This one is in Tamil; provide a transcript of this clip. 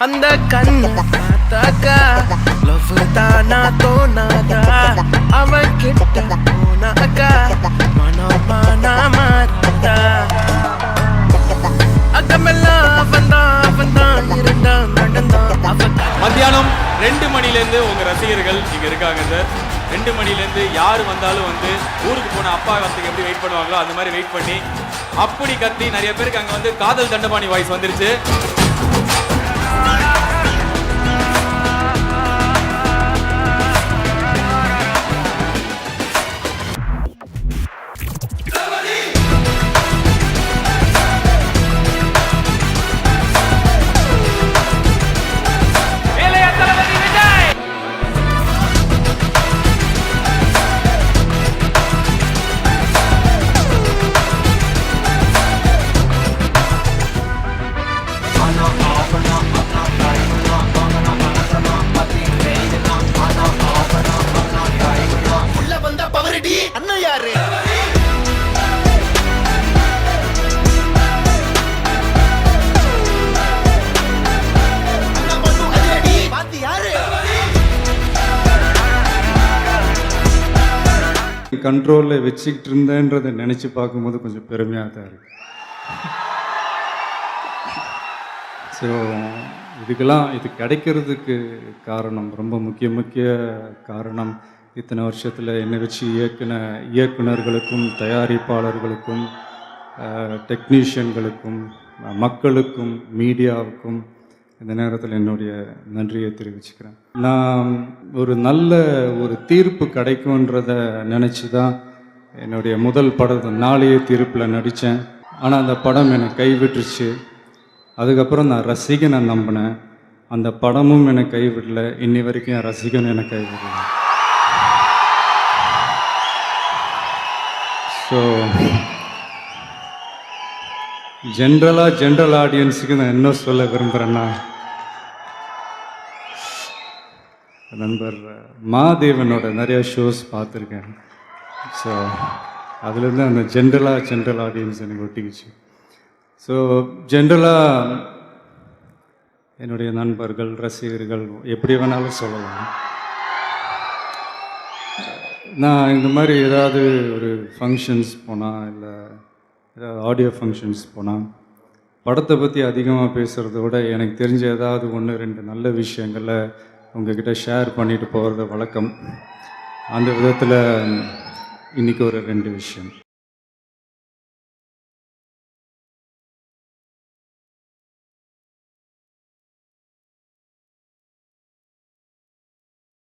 அந்த கண்ணு பார்த்தாக்கா லவ் தானா தோணாதா அவன் கிட்ட போனாக்கா மனமானா மாறாதா அக்கமெல்லாம் அவன்தான் இருந்தான் நடந்தான் அவன். மத்தியானம் 2 மணிலேருந்து உங்கள் ரசிகர்கள் இங்கே இருக்காங்க சார். 2 மணிலேருந்து யார் வந்தாலும் வந்து ஊருக்கு போன அப்பா வரத்துக்கு எப்படி வெயிட் பண்ணுவாங்களோ அந்த மாதிரி வெயிட் பண்ணி அப்படி கத்தி நிறைய பேருக்கு அங்கே வந்து காதல் தண்டபாணி வாய்ஸ் வந்துருச்சு. அண்ணன் யாரு? கண்ட்ரோலில் வச்சுக்கிட்டு இருந்தேன்றதை நினச்சி பார்க்கும்போது கொஞ்சம் பெருமையாக தான் இருக்கு. ஸோ இது கிடைக்கிறதுக்கு காரணம், ரொம்ப முக்கிய காரணம், இத்தனை வருஷத்தில் என்னை வச்சு இயக்குனர்களுக்கும் தயாரிப்பாளர்களுக்கும் டெக்னீஷியன்களுக்கும் மக்களுக்கும் மீடியாவுக்கும் இந்த நேரத்தில் என்னுடைய நன்றியை தெரிவிச்சுக்கிறேன். நான் ஒரு தீர்ப்பு கிடைக்கும்ன்றதை நினச்சி தான் என்னுடைய முதல் படம் நாளைய தீர்ப்பில் நடித்தேன். ஆனால் அந்த படம் என்னை கைவிட்டுருச்சு. அதுக்கப்புறம் நான் ரசிகனை நம்பினேன். அந்த படமும் என்னை கைவிடல. இன்னி வரைக்கும் என் ரசிகன் என்னை கைவிடல. ஸோ ஜென்ரல் ஆடியன்ஸுக்கு நான் என்ன சொல்ல விரும்புகிறேன்னா, நண்பர் மாதேவனோட நிறையா ஷோஸ் பார்த்துருக்கேன். ஸோ அதுலேருந்து அந்த ஜென்ரல் ஆடியன்ஸ் எனக்கு ஒட்டிக்கிச்சு. ஸோ ஜென்ரலாக என்னுடைய நண்பர்கள் ரசிகர்கள் எப்படி வேணாலும் சொல்லலாம். நான் இந்த மாதிரி ஏதாவது ஒரு ஃபங்க்ஷன்ஸ் போனால் இல்லை ஏதாவது ஆடியோ ஃபங்க்ஷன்ஸ் போனால் படத்தை பற்றி அதிகமாக பேசுகிறத விட எனக்கு தெரிஞ்ச ஏதாவது 1-2 நல்ல விஷயங்களை உங்ககிட்ட ஷேர் பண்ணிட்டு போகிறது வழக்கம். அந்த விதத்தில் இன்றைக்கி ஒரு 2 விஷயம்.